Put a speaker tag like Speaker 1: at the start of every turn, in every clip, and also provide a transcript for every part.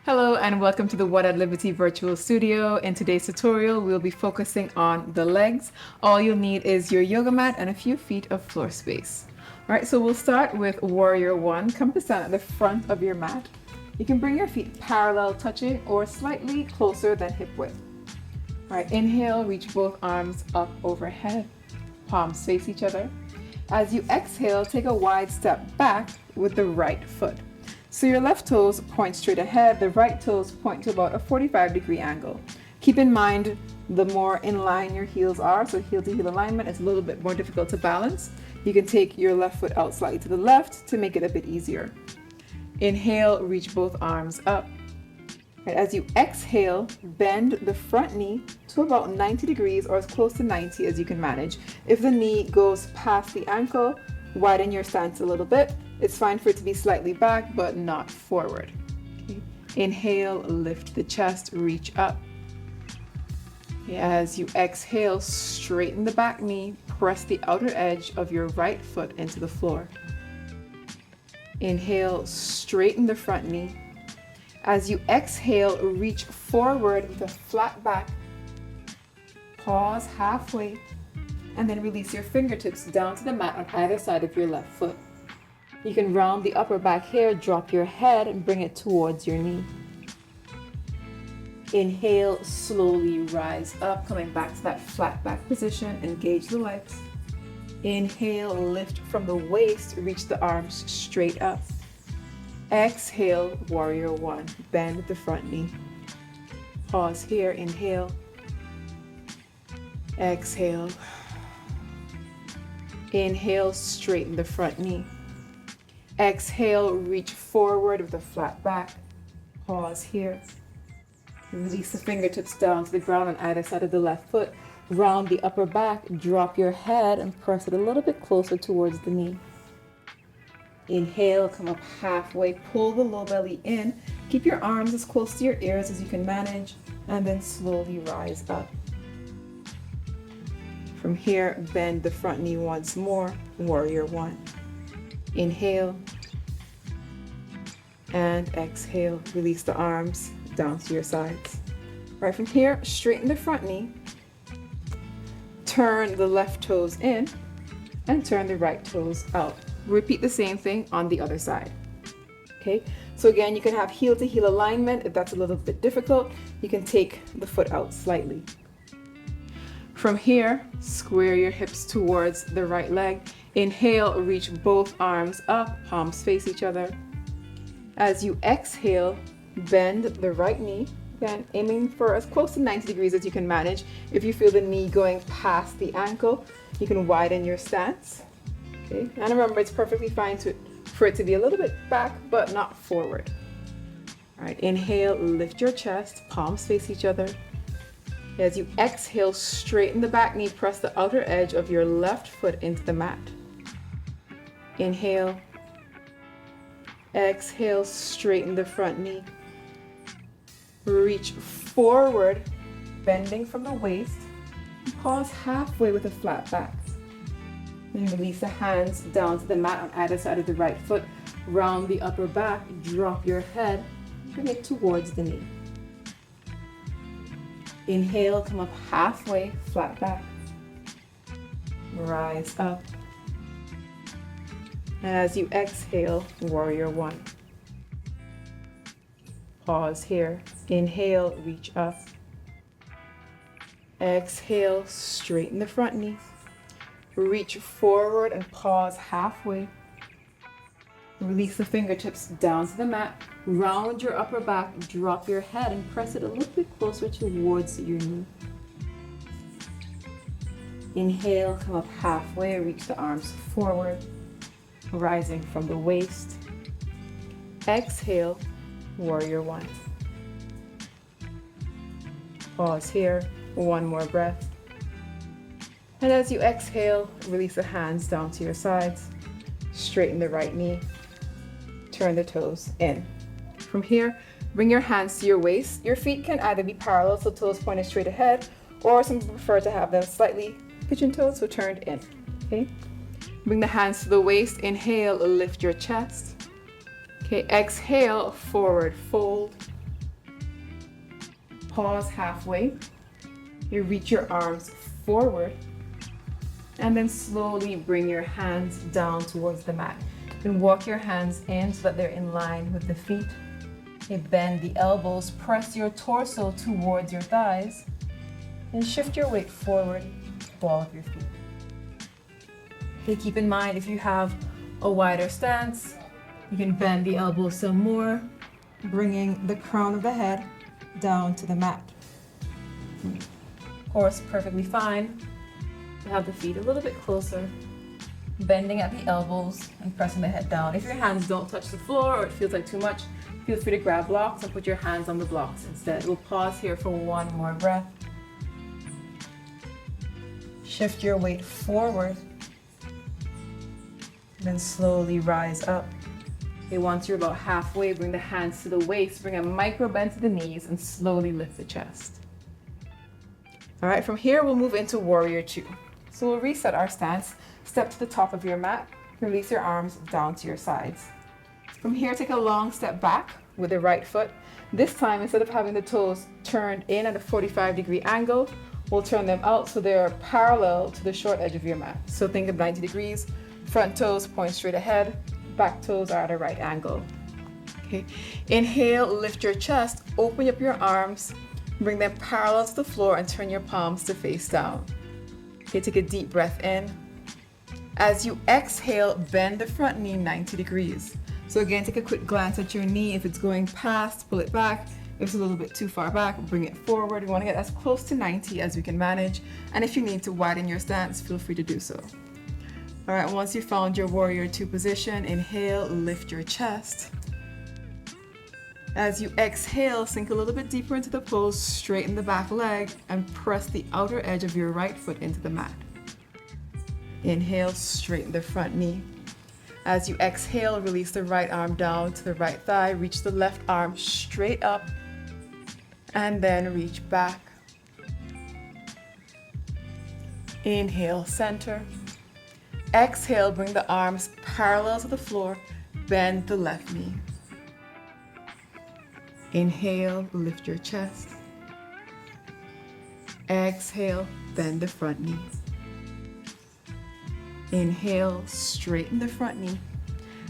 Speaker 1: Hello and welcome to the What at Liberty virtual studio. In today's tutorial, we'll be focusing on the legs. All you'll need is your yoga mat and a few feet of floor space. All right, so we'll start with Warrior One. Come to stand at the front of your mat. You can bring your feet parallel touching or slightly closer than hip width. All right, inhale, reach both arms up overhead, palms face each other. As you exhale, take a wide step back with the right foot. So your left toes point straight ahead, the right toes point to about a 45-degree angle. Keep in mind, the more in line your heels are, so heel to heel alignment, it's a little bit more difficult to balance. You can take your left foot out slightly to the left to make it a bit easier. Inhale, reach both arms up. And as you exhale, bend the front knee to about 90 degrees or as close to 90 as you can manage. If the knee goes past the ankle, widen your stance a little bit. It's fine for it to be slightly back, but not forward. Okay. Inhale, lift the chest, reach up. Okay. As you exhale, straighten the back knee, press the outer edge of your right foot into the floor. Inhale, straighten the front knee. As you exhale, reach forward with a flat back. Pause halfway, and then release your fingertips down to the mat on either side of your left foot. You can round the upper back here, drop your head, and bring it towards your knee. Inhale, slowly rise up, coming back to that flat back position. Engage the legs. Inhale, lift from the waist, reach the arms straight up. Exhale, Warrior One, bend the front knee. Pause here, inhale. Exhale. Inhale, straighten the front knee. Exhale, reach forward with a flat back. Pause here. Release the fingertips down to the ground on either side of the left foot. Round the upper back, drop your head and press it a little bit closer towards the knee. Inhale, come up halfway, pull the low belly in. Keep your arms as close to your ears as you can manage, and then slowly rise up. From here, bend the front knee once more, Warrior One. Inhale and exhale. Release the arms down to your sides. Right from here, straighten the front knee. Turn the left toes in and turn the right toes out. Repeat the same thing on the other side. Okay, so again, you can have heel to heel alignment. If that's a little bit difficult, you can take the foot out slightly. From here, square your hips towards the right leg. Inhale, reach both arms up, palms face each other. As you exhale, bend the right knee. Again, aiming for as close to 90 degrees as you can manage. If you feel the knee going past the ankle, you can widen your stance. Okay, and remember, it's perfectly fine for it to be a little bit back, but not forward. All right, inhale, lift your chest, palms face each other. As you exhale, straighten the back knee, press the outer edge of your left foot into the mat. Inhale. Exhale, straighten the front knee. Reach forward, bending from the waist. Pause halfway with a flat back. Then release the hands down to the mat on either side of the right foot. Round the upper back, drop your head, bring it towards the knee. Inhale, come up halfway, flat back. Rise up. As you exhale, Warrior One. Pause here. Inhale, reach up. Exhale, straighten the front knee. Reach forward and pause halfway. Release the fingertips down to the mat. Round your upper back, drop your head and press it a little bit closer towards your knee. Inhale, come up halfway, reach the arms forward, rising from the waist. Exhale, Warrior One. Pause here, one more breath. And as you exhale, release the hands down to your sides. Straighten the right knee. Turn the toes in. From here, bring your hands to your waist. Your feet can either be parallel, so toes pointed straight ahead, or some prefer to have them slightly pigeon toed, so turned in. Okay. Bring the hands to the waist. Inhale, lift your chest. Okay, exhale, forward fold. Pause halfway. You reach your arms forward and then slowly bring your hands down towards the mat. Then walk your hands in so that they're in line with the feet. Okay, bend the elbows, press your torso towards your thighs, and shift your weight forward, ball of your feet. Okay, keep in mind if you have a wider stance, you can bend the elbows some more, bringing the crown of the head down to the mat. Of course, perfectly fine to have the feet a little bit closer, bending at the elbows and pressing the head down. If your hands don't touch the floor or it feels like too much, feel free to grab blocks and put your hands on the blocks instead. We'll pause here for one more breath. Shift your weight forward, then slowly rise up. Okay, once you're about halfway, bring the hands to the waist, bring a micro bend to the knees, and slowly lift the chest. All right, from here, we'll move into Warrior Two. So we'll reset our stance. Step to the top of your mat, release your arms down to your sides. From here, take a long step back with the right foot. This time, instead of having the toes turned in at a 45-degree angle, we'll turn them out so they're parallel to the short edge of your mat. So think of 90 degrees, front toes point straight ahead, back toes are at a right angle. Okay. Inhale, lift your chest, open up your arms, bring them parallel to the floor and turn your palms to face down. Okay, take a deep breath in. As you exhale, bend the front knee 90 degrees. So again, take a quick glance at your knee. If it's going past, pull it back. If it's a little bit too far back, bring it forward. We want to get as close to 90 as we can manage. And if you need to widen your stance, feel free to do so. All right, once you've found your Warrior Two position, inhale, lift your chest. As you exhale, sink a little bit deeper into the pose, straighten the back leg, and press the outer edge of your right foot into the mat. Inhale, straighten the front knee. As you exhale, release the right arm down to the right thigh, reach the left arm straight up, and then reach back. Inhale, center. Exhale, bring the arms parallel to the floor, bend the left knee. Inhale, lift your chest. Exhale, bend the front knee. Inhale, straighten the front knee.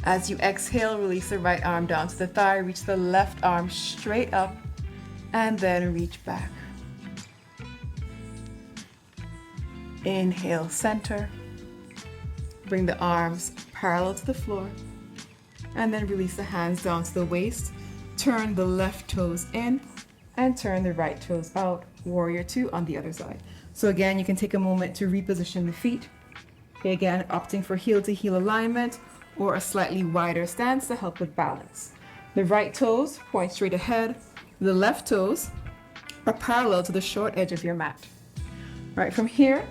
Speaker 1: As you exhale, release the right arm down to the thigh, reach the left arm straight up, and then reach back. Inhale, center. Bring the arms parallel to the floor, and then release the hands down to the waist. Turn the left toes in and turn the right toes out. Warrior Two on the other side. So again, you can take a moment to reposition the feet. Okay, again, opting for heel to heel alignment or a slightly wider stance to help with balance. The right toes point straight ahead. The left toes are parallel to the short edge of your mat. All right, from here,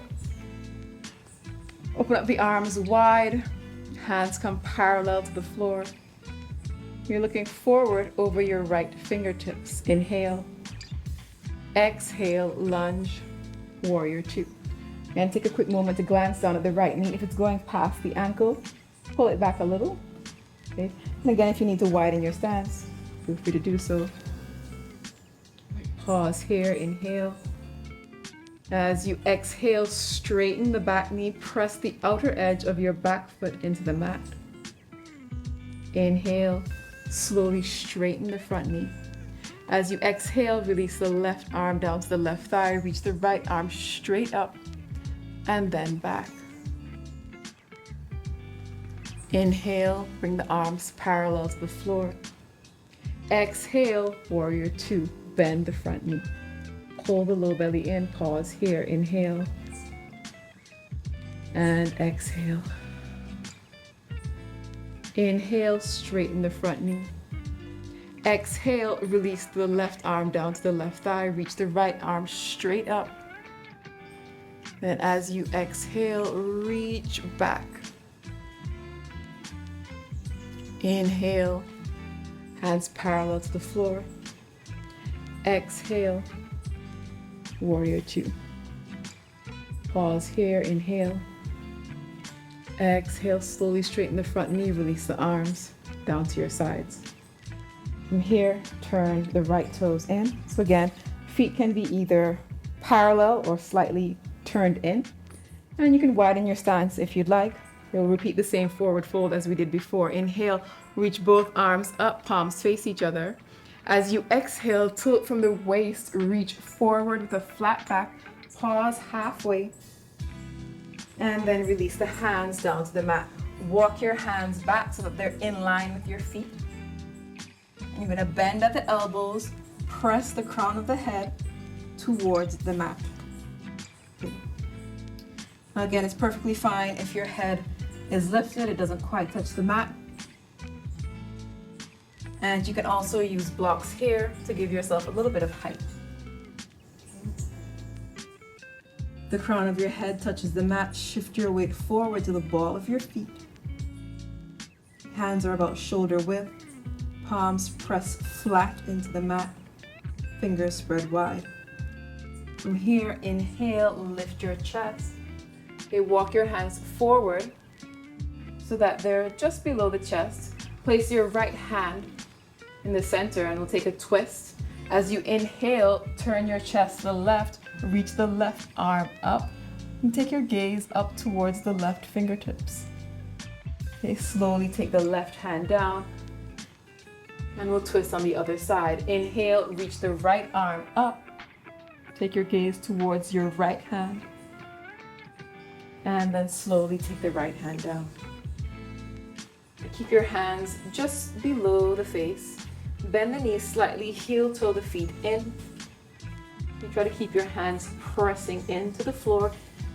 Speaker 1: open up the arms wide, hands come parallel to the floor. You're looking forward over your right fingertips. Inhale, exhale, lunge, Warrior Two. And take a quick moment to glance down at the right knee. If it's going past the ankle, pull it back a little. Okay. And again, if you need to widen your stance, feel free to do so. Pause here, inhale. As you exhale, straighten the back knee, press the outer edge of your back foot into the mat. Inhale, slowly straighten the front knee. As you exhale, release the left arm down to the left thigh, reach the right arm straight up, and then back. Inhale, bring the arms parallel to the floor. Exhale, Warrior Two, bend the front knee. Pull the low belly in, pause here, inhale, and exhale. Inhale, straighten the front knee. Exhale, release the left arm down to the left thigh, reach the right arm straight up. Then as you exhale, reach back. Inhale, hands parallel to the floor. Exhale, Warrior Two. Pause here, inhale. Exhale, slowly straighten the front knee, release the arms down to your sides. From here, turn the right toes in. So again, Feet can be either parallel or slightly turned in. And you can widen your stance if you'd like. We'll repeat the same forward fold as we did before. Inhale, reach both arms up, palms face each other. As you exhale, tilt from the waist, reach forward with a flat back, pause halfway, and then release the hands down to the mat. Walk your hands back so that they're in line with your feet. You're going to bend at the elbows, press the crown of the head towards the mat. Again, it's perfectly fine if your head is lifted, it doesn't quite touch the mat. And you can also use blocks here to give yourself a little bit of height. The crown of your head touches the mat. Shift your weight forward to the ball of your feet. Hands are about shoulder width. Palms press flat into the mat. Fingers spread wide. From here, inhale, lift your chest. Okay, walk your hands forward so that they're just below the chest. Place your right hand in the center and we'll take a twist. As you inhale, turn your chest to the left, reach the left arm up, and take your gaze up towards the left fingertips. Okay, slowly take the left hand down, and we'll twist on the other side. Inhale, reach the right arm up, take your gaze towards your right hand, and then slowly take the right hand down. Keep your hands just below the face. Bend the knees slightly, heel toe the feet in. You try to keep your hands pressing into the floor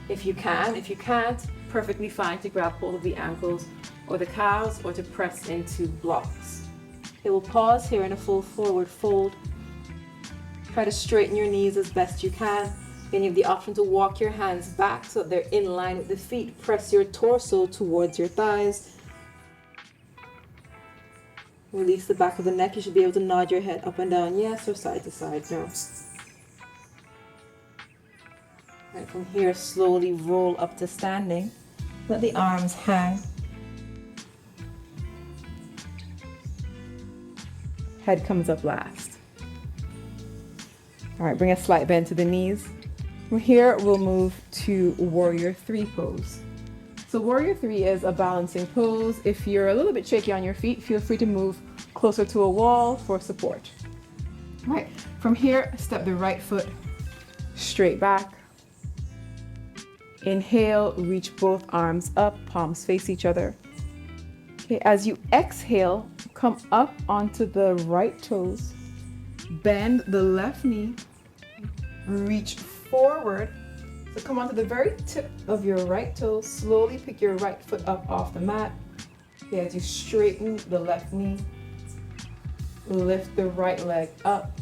Speaker 1: if you can. If you can't, perfectly fine to grab hold of the ankles or the calves or to press into blocks. It will pause here in a full forward fold. Try to straighten your knees as best you can. Then you have the option to walk your hands back so that they're in line with the feet. Press your torso towards your thighs. Release the back of the neck. You should be able to nod your head up and down, yes, or side to side, no. Right, from here, slowly roll up to standing. Let the arms hang. Head comes up last. All right, bring a slight bend to the knees. From here, we'll move to Warrior 3 pose. So Warrior 3 is a balancing pose. If you're a little bit shaky on your feet, feel free to move closer to a wall for support. All right, from here, step the right foot straight back. Inhale, reach both arms up, palms face each other. Okay, as you exhale, come up onto the right toes, bend the left knee, reach forward. So come onto the very tip of your right toe, slowly pick your right foot up off the mat. Okay, as you straighten the left knee, lift the right leg up,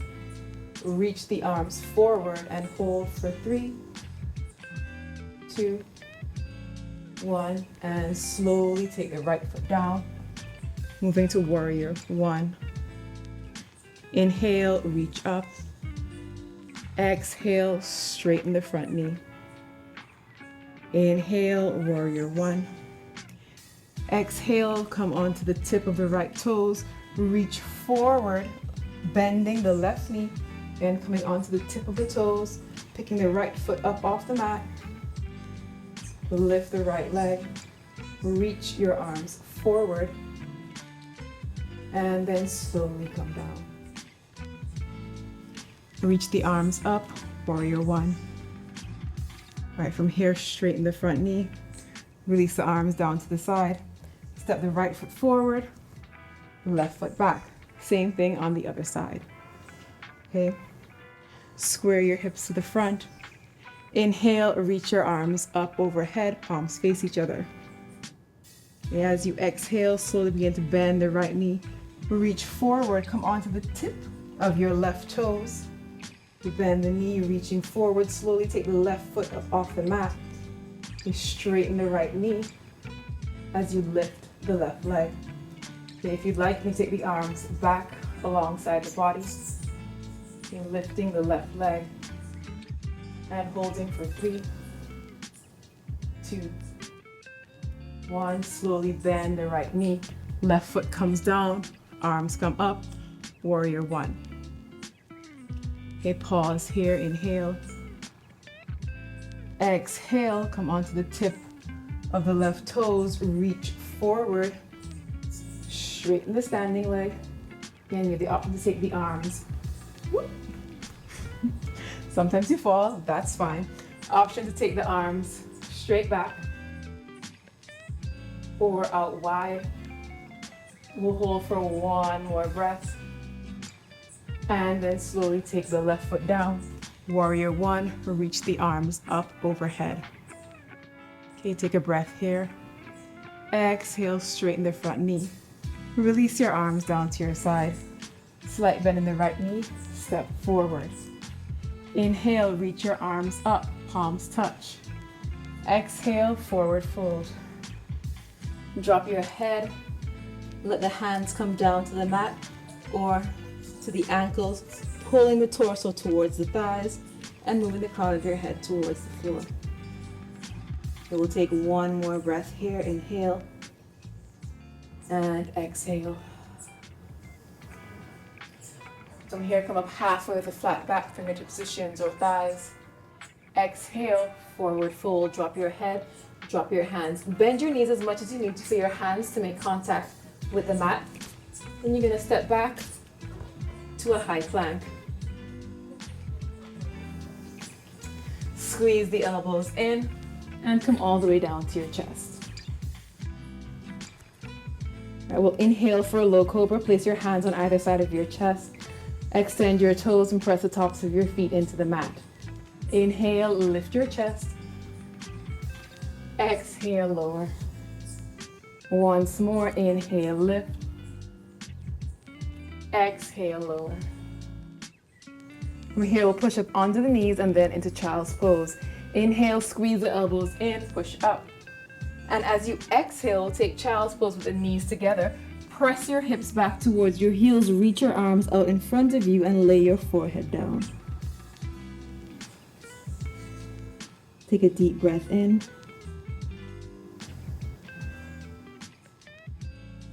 Speaker 1: reach the arms forward and hold for 3, 2, 1, and slowly take the right foot down. Moving to Warrior 1. Inhale, reach up. Exhale, straighten the front knee. Inhale, Warrior 1. Exhale, come onto the tip of the right toes. Reach forward, bending the left knee and coming onto the tip of the toes, picking the right foot up off the mat. Lift the right leg, reach your arms forward, and then slowly come down. Reach the arms up, Warrior 1. All right, from here, straighten the front knee, release the arms down to the side, step the right foot forward, left foot back. Same thing on the other side. Okay, square your hips to the front. Inhale, reach your arms up overhead, palms face each other. As you exhale, slowly begin to bend the right knee. Reach forward, come onto the tip of your left toes. You bend the knee, reaching forward, slowly take the left foot up off the mat. You straighten the right knee as you lift the left leg. Okay, if you'd like, you can take the arms back alongside the body. You're lifting the left leg and holding for 3, 2, 1. Slowly bend the right knee. Left foot comes down, arms come up, Warrior 1. Okay, pause here, inhale. Exhale, come onto the tip of the left toes, reach forward, straighten the standing leg. Again, you have the option to take the arms. Sometimes you fall, that's fine. Option to take the arms straight back or out wide. We'll hold for one more breath. And then slowly take the left foot down. Warrior one, reach the arms up overhead. Okay, take a breath here. Exhale, straighten the front knee. Release your arms down to your side. Slight bend in the right knee, step forward. Inhale, reach your arms up, palms touch. Exhale, forward fold. Drop your head. Let the hands come down to the mat or to the ankles, pulling the torso towards the thighs and moving the crown of your head towards the floor. So we'll take one more breath here. Inhale and exhale. From here, come up halfway with a flat back, fingertip positions or thighs. Exhale, forward fold, drop your head, drop your hands. Bend your knees as much as you need for your hands to make contact with the mat. Then you're gonna step back to a high plank. Squeeze the elbows in and come all the way down to your chest. All right, we'll inhale for a low cobra. Place your hands on either side of your chest. Extend your toes and press the tops of your feet into the mat. Inhale, lift your chest. Exhale, lower. Once more, inhale, lift. Exhale, lower. From here, we'll push up onto the knees and then into child's pose. Inhale, squeeze the elbows in, push up. And as you exhale, take child's pose with the knees together. Press your hips back towards your heels, reach your arms out in front of you and lay your forehead down. Take a deep breath in.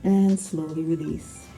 Speaker 1: And slowly release.